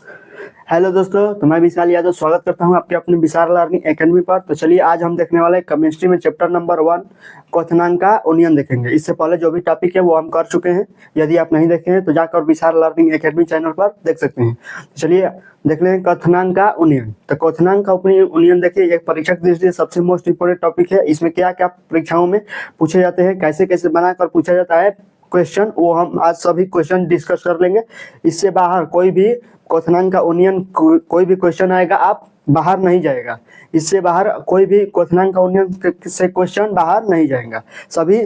Hello दोस्तों, तो मैं विशाल यादव स्वागत करता हूं आपके अपने विशाल लर्निंग एकेडमी पर। तो चलिए आज हम देखने वाले हैं केमिस्ट्री में चैप्टर नंबर 1 क्वथनांक का यूनियन देखेंगे। इससे पहले जो भी टॉपिक है वो हम कर चुके हैं। यदि आप नहीं देखे हैं तो जाकर विशाल लर्निंग एकेडमी चैनल पर देख सकते हैं। तो चलिए देख लें क्वथनांक का यूनियन। तो क्वथनांक का यूनियन देखिए, एक परीक्षा की दृष्टि से सबसे मोस्ट इंपोर्टेंट टॉपिक है। इसमें क्या क्या परीक्षाओं में पूछे जाते हैं, कैसे कैसे बनाकर पूछा जाता है क्वेश्चन, वो हम आज सभी क्वेश्चन डिस्कस कर लेंगे। इससे बाहर कोई भी क्वथनांक का यूनियन कोई भी क्वेश्चन आएगा आप बाहर नहीं जाएगा। इससे बाहर कोई भी क्वथनांक का यूनियन से क्वेश्चन बाहर नहीं जाएगा। सभी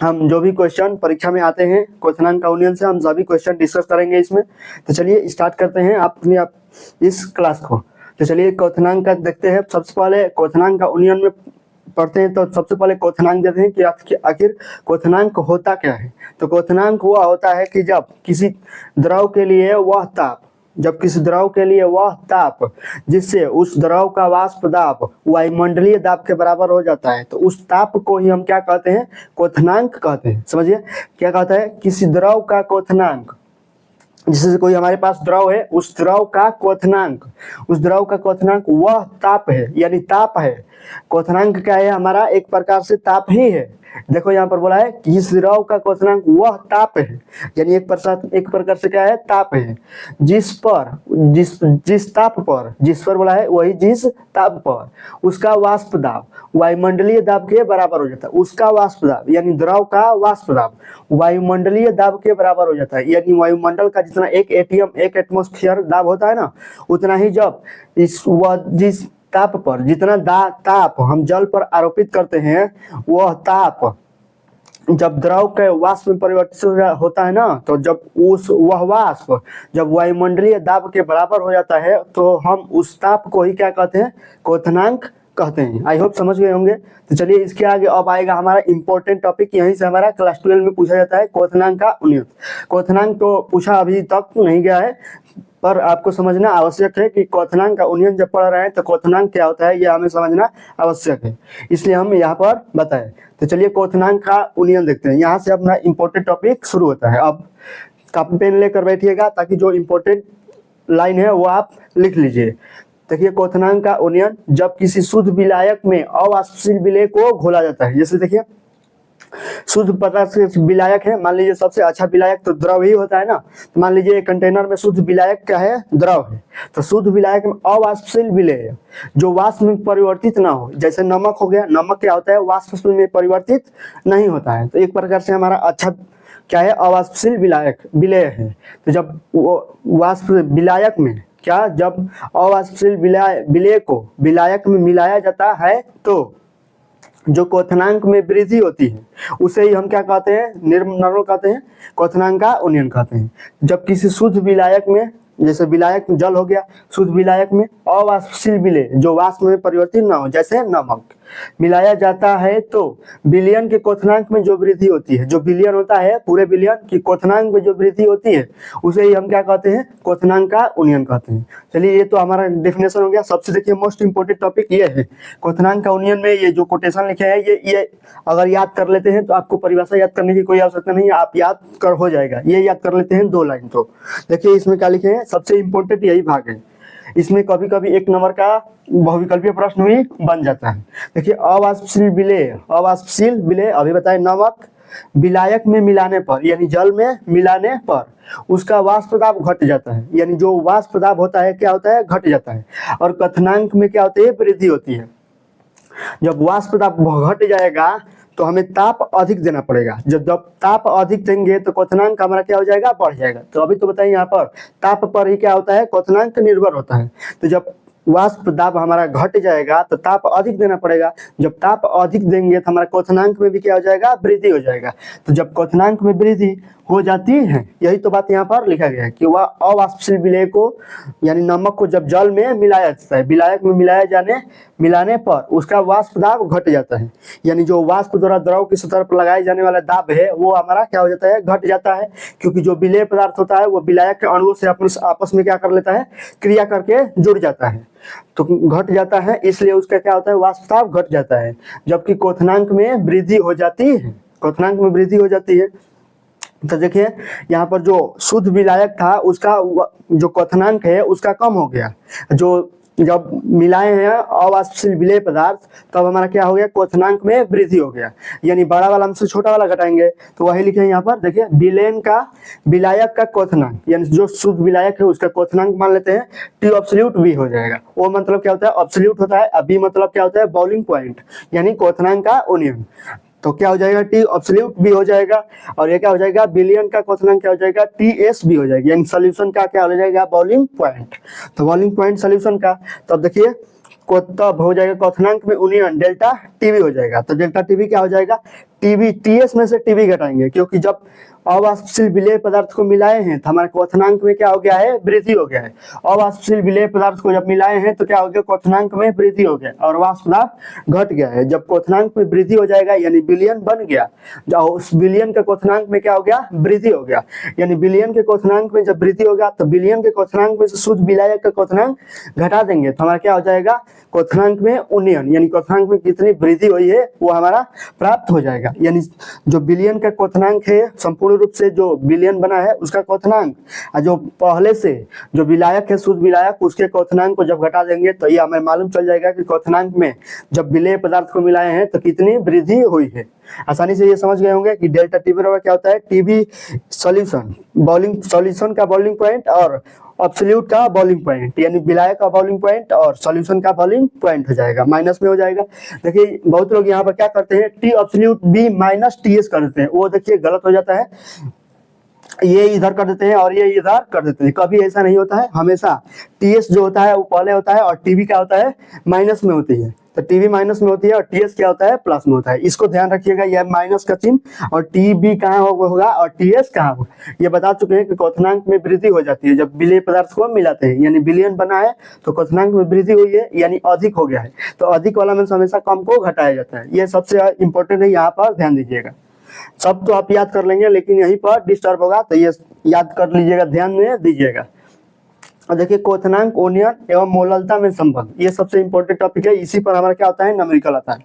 हम जो भी क्वेश्चन परीक्षा में आते हैं क्वथनांक का यूनियन से, हम सभी क्वेश्चन डिस्कस करेंगे इसमें। तो चलिए स्टार्ट करते हैं अपनी इस क्लास को। तो चलिए क्वथनांक का देखते हैं। सबसे पहले क्वथनांक का यूनियन में पढ़ते हैं। तो सबसे पहले क्वथनांक देते हैं कि आखिर क्वथनांक होता क्या है। तो क्वथनांक वह होता है कि जब किसी द्रव के लिए वह ताप जिससे उस द्रव का वाष्प दाब वायुमंडलीय दाब के बराबर हो जाता है, तो उस ताप को ही हम क्या कहते हैं, क्वथनांक कहते हैं। समझिए क्या कहता है, किसी द्रव का क्वथनांक, जिससे कोई हमारे पास द्रव है, उस द्रव का क्वथनांक वह ताप है, यानी ताप है। क्वथनांक क्या है हमारा, एक प्रकार से ताप ही है। देखो यहाँ पर बोला है कि इस द्रव का क्वथनांक वह ताप है, यानी एक प्रकार से क्या है, ताप है। जिस पर बोला है वही जिस ताप पर उसका वाष्प दाब वायुमंडलीय दाब के बराबर हो जाता है। उसका वाष्प दाब यानी द्रव का वाष्प दाब वायुमंडलीय दाब के बराबर हो जाता है। यानी वायुमंडल का जितना एक एटमॉस्फेयर दाब होता है ना, उतना ही जब जिस ताप पर जितना ताप हम जल पर आरोपित करते हैं, वह ताप जब द्रव के वाष्प में परिवर्तित होता है ना, तो जब वह वाष्प जब वायुमंडलीय दाब के बराबर हो जाता है, तो हम उस ताप को ही क्या कहते हैं, क्वथनांक कहते हैं। आई होप समझ गए होंगे। तो चलिए इसके आगे अब आएगा हमारा इंपॉर्टेंट टॉपिक। यहीं से हमारा क्लास 12 में पूछा जाता है क्वथनांक का यूनियन। क्वथनांक तो पूछा अभी तक नहीं गया है, पर आपको समझना आवश्यक है कि क्वथनांक का यूनियन जब पढ़ रहे हैं तो क्वथनांक क्या होता है ये हमें समझना आवश्यक है, इसलिए हम यहाँ पर बताएं। तो चलिए क्वथनांक का यूनियन देखते हैं। यहाँ से अपना इंपॉर्टेंट टॉपिक शुरू होता है। अब कॉपी पेन लेकर बैठिएगा ताकि जो इंपॉर्टेंट लाइन है वो आप लिख लीजिए। देखिए क्वथनांक का यूनियन, जब किसी शुद्ध विलायक में अवाष्पशील विलेय को घोला जाता है। जैसे देखिए शुद्ध पदार्थ से विलायक है, मान लीजिए सबसे अच्छा विलायक तो द्रव ही होता है ना। तो मान लीजिए कंटेनर में शुद्ध विलायक क्या है, द्रव है। तो शुद्ध विलायक में अवाष्पशील विलेय जो वाष्प में परिवर्तित ना हो, जैसे नमक हो गया, नमक क्या होता है, वाष्प में परिवर्तित नहीं होता है। तो एक प्रकार से हमारा अच्छा क्या है, अवाष्पशील विलेय है। तो जब वाष्प विलायक में क्या, जब अवाष्पशील विलेय को विलायक में मिलाया जाता है, तो जो क्वथनांक में वृद्धि होती है उसे ही हम क्या कहते हैं, नॉर्मल कहते हैं, क्वथनांक का यूनियन कहते हैं। जब किसी शुद्ध विलायक में, जैसे विलायक में जल हो गया, शुद्ध विलायक में अवाष्पशील विलेय जो वाष्प में परिवर्तित ना हो, जैसे नमक, मिलाया जाता है, तो विलयन के क्वथनांक में जो वृद्धि होती है, जो विलयन होता है पूरे विलयन की क्वथनांक में जो वृद्धि होती है, उसे ही हम क्या कहते हैं, क्वथनांक का यूनियन कहते हैं। चलिए ये तो हमारा डेफिनेशन हो गया। सबसे देखिए मोस्ट इंपोर्टेंट टॉपिक ये है क्वथनांक का यूनियन में। ये जो कोटेशन लिखे हैं ये अगर याद कर लेते हैं तो आपको परिभाषा याद करने की कोई आवश्यकता नहीं है, आप याद कर हो जाएगा। ये याद कर लेते हैं 2 लाइन। तो देखिए इसमें क्या लिखे हैं, सबसे इंपॉर्टेंट यही भाग है। इसमें कभी कभी 1 नंबर का बहुविकल्पीय प्रश्न भी बन जाता है। देखिए अवाष्पशील विलेय अभी बताए, नमक विलायक में मिलाने पर यानी जल में मिलाने पर उसका वाष्प दाब घट जाता है, यानी जो वाष्प दाब होता है क्या होता है, घट जाता है। और क्वथनांक में क्या होती है, वृद्धि होती है। जब वाष्प दाब घट जाएगा तो हमें ताप अधिक देना पड़ेगा। जब ताप अधिक देंगे तो क्वथनांक हमारा क्या हो जाएगा, बढ़ जाएगा। तो अभी तो बताइए यहाँ पर ताप पर ही क्या होता है, क्वथनांक निर्भर होता है। तो जब वाष्प दाब हमारा घट जाएगा तो ताप अधिक देना पड़ेगा। जब ताप अधिक देंगे तो हमारा क्वथनांक में भी क्या हो जाएगा, वृद्धि हो जाएगा। तो जब क्वथनांक में वृद्धि हो जाती है, यही तो बात यहाँ पर लिखा गया है कि वह अवाष्पशील विलेय को यानी नमक को जब जल में मिलाया जाता है, विलायक में मिलाने पर उसका वाष्प दाब घट जाता है। यानी जो वाष्प द्वारा द्रव की सतह पर लगाए जाने वाला दाब है वो हमारा क्या हो जाता है, घट जाता है। क्योंकि जो विलेय पदार्थ होता है वो विलायक के अणुओं से आपस में क्या कर लेता है, क्रिया करके जुड़ जाता है, तो घट जाता है। इसलिए उसका क्या होता है, वाष्प दाब घट जाता है। जबकि क्वथनांक में वृद्धि हो जाती है, तो देखिए यहाँ पर जो शुद्ध विलायक था उसका जो क्वथनांक है उसका कम हो गया, जो जब मिलाए हैं अवाष्पशील विलेय पदार्थ तब हमारा क्या हो गया, क्वथनांक में वृद्धि हो गया, यानी बड़ा वाला हमसे छोटा वाला घटाएंगे तो वही लिखे यहाँ पर। देखिए विलेन का विलायक का क्वथनांक यानी जो शुद्ध विलायक है उसका क्वथनांक मान लेते हैं टी एब्सोल्यूट बी हो जाएगा। वो मतलब क्या होता है, एब्सोल्यूट होता है, अब बी मतलब क्या होता है, बॉइलिंग पॉइंट यानी क्वथनांक का ओनियन। तो क्या हो जाएगा, टी एब्सोल्यूट भी हो जाएगा, और ये क्या हो जाएगा, बिलियन का क्वथनांक क्या हो जाएगा, टी एस भी हो जाएगा, यानी सॉल्यूशन का क्या हो जाएगा, बॉइलिंग पॉइंट। तो बॉइलिंग पॉइंट सॉल्यूशन का, तब देखिए तब हो जाएगा क्वथनांक में यूनियन डेल्टा टीवी हो जाएगा। तो डेल्टा टीवी क्या हो जाएगा, टीवी टीएस में से टीवी घटाएंगे, क्योंकि जब अवाष्पशील विलेय पदार्थ को मिलाए हैं तो हमारे क्वथनांक में क्या हो गया है, वृद्धि हो गया है। अवाष्पशील विलेय पदार्थ को जब मिलाए हैं तो क्या हो गया, क्वथनांक में वृद्धि हो गया और वाष्प दाब घट गया है। जब क्वथनांक में वृद्धि हो जाएगा यानी बिलियन बन गया, जब उस बिलियन के क्वथनांक में क्या हो गया, वृद्धि हो गया, यानी बिलियन के क्वथनांक में जब वृद्धि होगा तो बिलियन के क्वथनांक में से शुद्ध विलायक का क्वथनांक घटा देंगे तो हमारा क्या हो जाएगा, क्वथनांक में उन्नयन, यानी क्वथनांक में कितनी वृद्धि हुई है वो हमारा प्राप्त हो जाएगा। यानी जो बिलियन का क्वथनांक है, संपूर्ण रूप से जो बिलियन बना है उसका क्वथनांक, और जो पहले से जो विलायक है शुद्ध विलायक उसके क्वथनांक को जब घटा देंगे तो ये हमें मालूम चल जाएगा कि क्वथनांक में जब विलेय पदार्थ को मिलाए हैं तो कितनी वृद्धि हुई है। आसानी से ये समझ गए होंगे कि डेल्टा टी बराबर क्या होता है, टीबी सॉल्यूशन बॉइलिंग सॉल्यूशन का बॉइलिंग पॉइंट और एब्सोल्यूट का बॉइलिंग पॉइंट, यानी विलायक का बॉइलिंग पॉइंट और सॉल्यूशन का बॉइलिंग पॉइंट हो जाएगा, माइनस में हो जाएगा। देखिए बहुत लोग यहाँ पर क्या करते हैं, T absolute B minus T S कर देते हैं, वो देखिए गलत हो जाता है, ये इधर कर देते हैं और ये इधर कर देते हैं, कभी ऐसा नहीं होता है, हमेशा टीएस जो होता है वो पहले होता है और टीबी क्या होता है, माइनस में होती है। तो टीबी माइनस में होती है और टीएस क्या होता है, प्लस में होता है। इसको ध्यान रखिएगा, यह माइनस का चिन्ह और टीबी कहाँ होगा और टीएस कहाँ होगा। ये बता चुके हैं कि क्वथनांक में वृद्धि हो जाती है जब विलेय पदार्थ को मिलाते हैं, यानी बिलियन बना है तो क्वथनांक में वृद्धि हुई है यानी अधिक हो गया है, तो अधिक वाला में हमेशा कम को घटाया जाता है। यह सबसे इंपॉर्टेंट है, यहाँ पर ध्यान दीजिएगा। सब तो आप याद कर लेंगे लेकिन यहीं पर डिस्टर्ब होगा तो ये याद कर लीजिएगा, ध्यान में दीजिएगा। और देखिए क्वथनांक, ओनियन एवं मोललता में संबंध, ये सबसे इंपॉर्टेंट टॉपिक है, इसी पर हमारा क्या होता है, न्यूमेरिकल आता है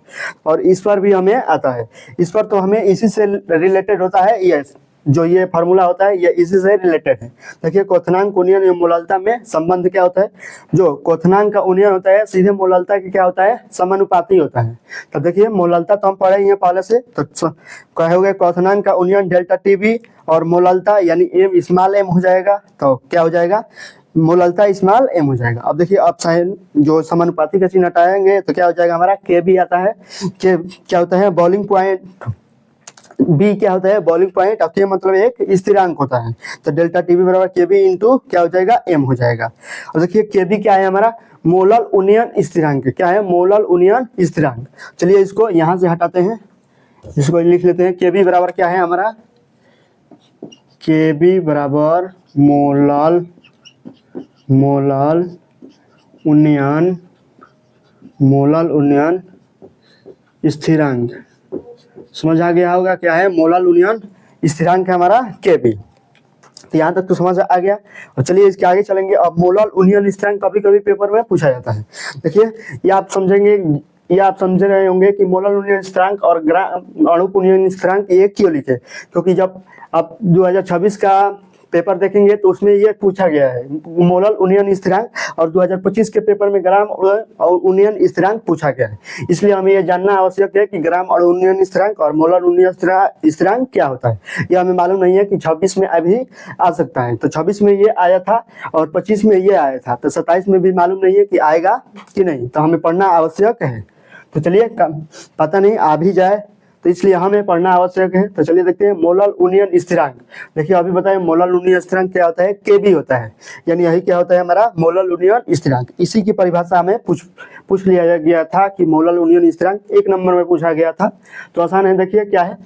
और इस पर भी हमें आता है। इस पर तो हमें इसी से रिलेटेड होता है, ये जो ये फार्मूला होता है ये इसी से रिलेटेड है। देखिए क्वथनांक, ओनियन एवं मोललता में संबंध क्या होता है, जो क्वथनांक का ओनियन होता है सीधे मोललता के क्या होता है, समानुपाती होता है। तब देखिए मोललता तो हम पढ़े ही हैं पहले से, तो कहोगे क्वथनांक का ओनियन डेल्टा टीबी और मोललता यानी एम स्मॉल एम हो जाएगा, तो क्या हो जाएगा, मोललता स्मॉल एम हो जाएगा। अब देखिए अब साइन जो समानुपाती का चिन्ह हटाएंगे तो क्या हो जाएगा, हमारा के भी आता है, के क्या होता है, बॉइलिंग पॉइंट, बी क्या होता है, बॉइलिंग पॉइंट, और के मतलब एक स्थिरांक होता है। तो डेल्टा टीबी बराबर के बी इंटू क्या हो जाएगा, एम हो जाएगा। और देखिए के बी क्या है, हमारा मोलल उन्नयन स्थिरांक, क्या है, मोलल उन्नयन स्थिरांक। चलिए इसको यहाँ से हटाते हैं, इसको लिख लेते हैं, के बी बराबर क्या है हमारा, के बी बराबर मोलल उन्नयन स्थिरांक। समझ आ गया होगा क्या है, मोलल उन्नयन स्थिरांक है हमारा के बी। तो यहाँ तक तो समझ आ गया। और चलिए इसके आगे चलेंगे। अब मोलल उन्नयन स्थिरांक कभी कभी पेपर में पूछा जाता है। देखिए ये आप समझेंगे, ये आप समझ रहे होंगे कि मोलल उन्नयन स्थिरांक और अणुक उन्नयन स्थिरांक एक क्यों लिखे, क्योंकि जब आप 2026 का पेपर देखेंगे तो उसमें ये पूछा गया है मोलल उन्नयन स्थिरांक, और 2025 के पेपर में ग्राम और उन्नयन स्थिरांक पूछा गया है। इसलिए हमें यह जानना आवश्यक है कि ग्राम और उन्नयन स्थिरांक और मोलल उन्नयन स्थिरांक क्या होता है। यह हमें मालूम नहीं है कि 26 में अभी आ सकता है, तो 26 में ये आया था और 25 में ये आया था, तो 27 में भी मालूम नहीं है कि आएगा कि नहीं, तो हमें पढ़ना आवश्यक है। तो चलिए पता नहीं आ भी जाए तो इसलिए हमें पढ़ना आवश्यक है। तो चलिए देखते हैं मोलल उन्नयन स्थिरांक। देखिए अभी बताएं मोलल उन्नयन स्थिरांक क्या होता है, के बी होता है, यानी यही क्या होता है हमारा मोलल उन्नयन स्थिरांक। इसी की परिभाषा हमें पूछ लिया गया था कि मोलल उन्नयन स्थिरांक 1 नंबर में पूछा गया था। तो आसान है, देखिए क्या है,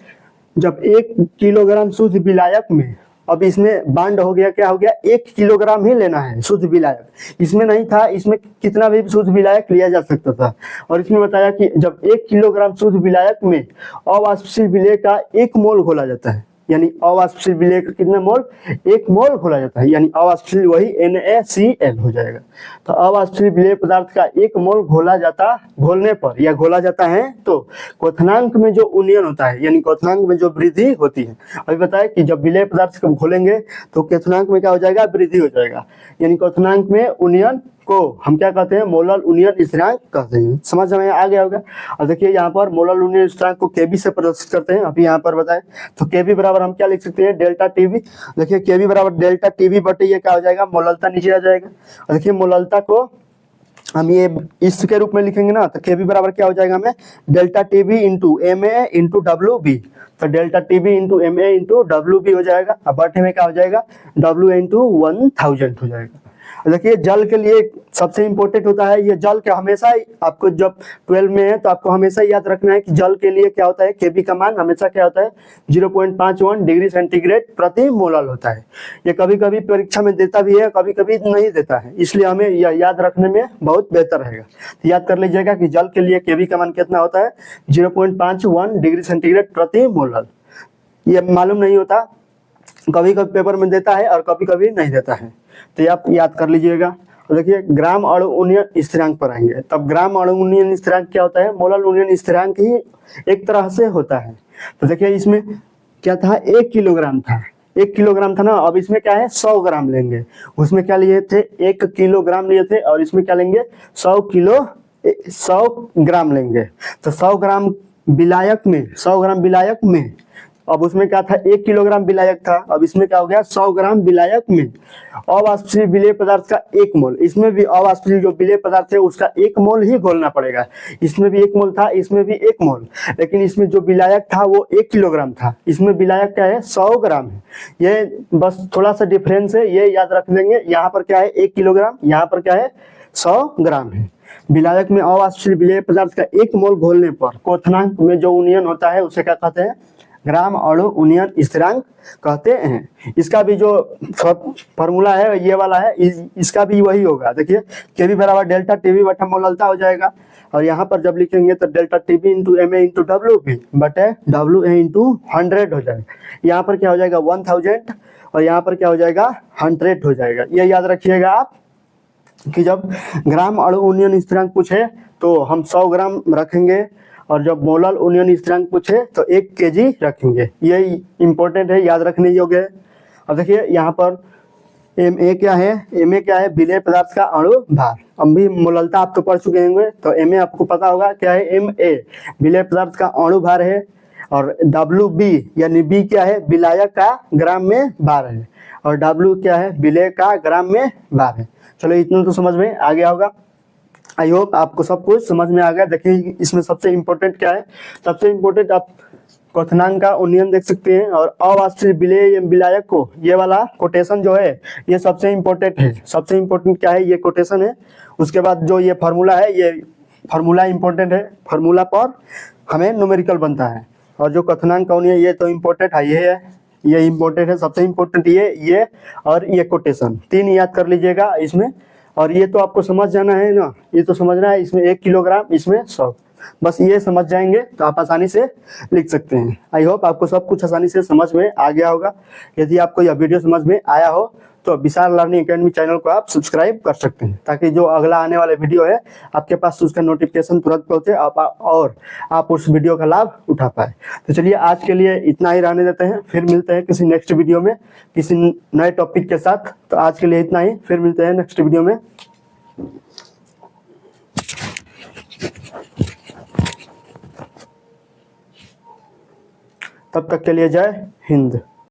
जब 1 किलोग्राम शुद्ध विलायक में, अब इसमें बांड हो गया, क्या हो गया, 1 किलोग्राम ही लेना है शुद्ध विलायक, इसमें नहीं था, इसमें कितना भी शुद्ध विलायक लिया जा सकता था। और इसमें बताया कि जब 1 किलोग्राम शुद्ध विलायक में अवाष्पशील विलेय का 1 मोल घोला जाता है, यानी अवाष्पशील विलेय का कितना मोल, 1 मोल घोला जाता है, यानी अवाष्पशील वही NaCl हो जाएगा। तो अवाष्पशील विलेय पदार्थ का 1 मोल घोलने पर या घोला जाता है तो क्वथनांक में जो उन्नयन होता है, यानी क्वथनांक में जो वृद्धि होती है, अभी बताया कि जब विलेय पदार्थ को घोलेंगे तो क्वथनांक में क्या हो जाएगा, वृद्धि हो जाएगा, यानी क्वथनांक में उन्नयन को हम क्या कहते हैं, मोलल उन्नयन स्थिरांक कहते हैं। समझ में आ गया होगा। और देखिए यहाँ पर मोलल उन्नयन स्थिरांक को केबी से प्रदर्शित करते हैं, अभी यहाँ पर बताएं तो केबी बराबर हम क्या लिख सकते हैं, डेल्टा टीबी। देखिए केबी बराबर डेल्टा टीबी बटे ये क्या हो जाएगा, मोललता नीचे आ जाएगा। और देखिए मोललता को हम ये इस के रूप में लिखेंगे ना, तो केबी बराबर क्या हो जाएगा हमें, delta TB into MA into WB। तो delta TB into MA into WB हो जाएगा। अब बटे में क्या हो जाएगा, W इंटू 1000 हो जाएगा। देखिए जल के लिए सबसे इंपॉर्टेंट होता है ये जल के, हमेशा आपको जब 12 में है तो आपको हमेशा याद रखना है कि जल के लिए क्या होता है, केबी का मान हमेशा क्या होता है, 0.51 डिग्री सेंटीग्रेड प्रति मोलल होता है। ये कभी कभी परीक्षा में देता भी है, कभी कभी नहीं देता है, इसलिए हमें यह याद रखने में बहुत बेहतर रहेगा। तो याद कर लीजिएगा कि जल के लिए केबी का मान कितना होता है, 0.51 डिग्री सेंटीग्रेड प्रति मोलल। ये मालूम नहीं होता, कभी कभी पेपर में देता है और कभी कभी नहीं देता है, तो आप याद कर लीजिएगा। देखिए ग्राम अणु उन्नयन स्थिरांक पर आएंगे, तब ग्राम अणु उन्नयन स्थिरांक क्या होता है, मोलल उन्नयन स्थिरांक ही एक तरह से होता है। तो देखिए इसमें क्या था, 1 किलोग्राम था, 1 किलोग्राम था ना, अब इसमें क्या है 100 ग्राम लेंगे। उसमें क्या लिए थे, 1 किलोग्राम लिए थे, और इसमें क्या लेंगे 100 ग्राम लेंगे। तो 100 ग्राम विलायक में, 100 ग्राम विलायक में, अब उसमें क्या था 1 किलोग्राम विलायक था, अब इसमें क्या हो गया 100 ग्राम विलायक में अवाष्पशील विलेय पदार्थ का 1 मोल, इसमें भी अवाष्पशील जो विलेय पदार्थ है उसका 1 मोल ही घोलना पड़ेगा। इसमें भी 1 मोल था, इसमें भी 1 मोल, लेकिन इसमें जो विलायक था वो 1 किलोग्राम था, इसमें विलायक क्या है 100 ग्राम है। ये बस थोड़ा सा डिफरेंस है, ये याद रख लेंगे। यहाँ पर क्या है 1 किलोग्राम, यहाँ पर क्या है 100 ग्राम है। विलायक में अवाष्पशील विलेय पदार्थ का 1 मोल घोलने पर क्वथनांक में जो उन्नयन होता है उसे क्या कहते हैं, ग्राम अणु उन्नयन स्थिरांक कहते हैं। इसका भी जो फॉर्मूला है ये वाला है, इसका भी वही होगा। देखिए केबी बराबर डेल्टा टीबी बटा मोललता हो जाएगा, और यहाँ पर जब लिखेंगे तो delta TB into MA into WB बटे WA इंटू 100 हो जाएगा। यहाँ पर क्या हो जाएगा 1000 और यहाँ पर क्या हो जाएगा 100 हो जाएगा। ये याद रखिएगा आप कि जब ग्राम अणु उन्नयन स्थिरांक पूछे तो हम 100 ग्राम रखेंगे, और जब मोलल उन्नयन स्थिरांक पूछे तो 1 kg रखेंगे। ये इंपॉर्टेंट है, याद रखने योग्य है। अब देखिए यहाँ पर MA क्या है, MA क्या है, विलेय पदार्थ का अणु भार। अब भी मोललता आप तो पढ़ चुके होंगे, तो MA आपको पता होगा क्या है, MA विलेय पदार्थ का अणु भार है, और WB यानी B क्या है, विलायक का ग्राम में भार है, और W क्या है, विलेय का ग्राम में भार है। चलो इतना तो समझ में आ गया होगा। आई होप आपको सब कुछ समझ में आ गया। देखिए इसमें सबसे इम्पोर्टेंट क्या है, सबसे इम्पोर्टेंट आप क्वथनांक का उन्नयन देख सकते हैं, और अवाष्पशील विलेय विलायक को ये वाला कोटेशन जो है ये सबसे इम्पोर्टेंट है। सबसे इम्पोर्टेंट क्या है, ये कोटेशन है। उसके बाद जो ये फार्मूला है, ये फार्मूला इम्पोर्टेंट है, फार्मूला पर हमें न्यूमेरिकल बनता है। और जो क्वथनांक का उन्नयन ये तो इम्पोर्टेंट है, ये इम्पोर्टेंट है, सबसे इम्पोर्टेंट ये और ये कोटेशन 3 याद कर लीजिएगा इसमें। और ये तो आपको समझ जाना है ना, ये तो समझना है, इसमें 1 किलोग्राम, इसमें 100, बस ये समझ जाएंगे तो आप आसानी से लिख सकते हैं। आई होप आपको सब कुछ आसानी से समझ में आ गया होगा। यदि आपको यह वीडियो समझ में आया हो तो विशाल लर्निंग एकेडमी चैनल को आप सब्सक्राइब कर सकते हैं, ताकि जो अगला आने वाले वीडियो है आपके पास उसका नोटिफिकेशन तुरंत पहुंचे और आप उस वीडियो का लाभ उठा पाए। तो चलिए आज के लिए इतना ही रहने देते हैं, फिर मिलते हैं किसी नेक्स्ट वीडियो में किसी नए टॉपिक के साथ। तो आज के लिए इतना ही, फिर मिलते हैं नेक्स्ट वीडियो में। तब तक के लिए जय हिंद।